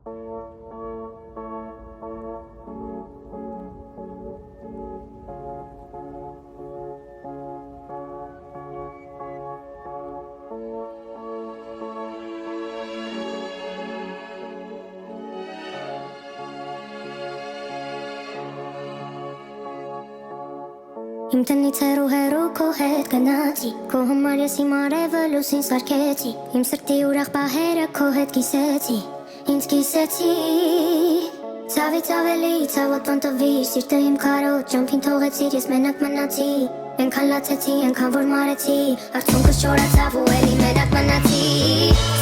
Իմ տնից հեռու քո հետ գնացի, քո համար ես իմ արևը լուսին սարքեցի, իմ սրտի ուրախ պահերը քո հետ կիսեցի, ինձ կիսեցի, ցավից ավելի ցավոտ տվի, սիրտը իմ քարոտ ճամփին թողեցիր, ես մենակ մնացի, այնքան լացեցի, այնքան որ մարեցի, արցունքս չորացավ ու էլի մենակ մնացի,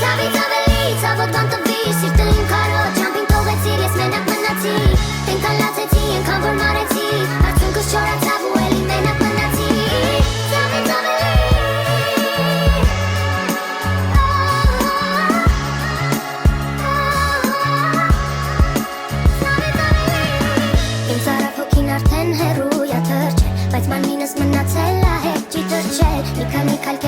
ցավից ավելի ցավոտ տվի, սիրտը իմ քարոտ ճամփին թողեցիր, ես մենակ մնացի, այնքան լացեցի, այնքան որ մարեցի, արցունքս չորացավ ու էլի մենակ մնացի, ցավից ավելի Ինձ արավ հոգին արդեն հեռու յա թրջել, բայց մանինս մնացել ա հետ չի թրջել, մի քանի քայլ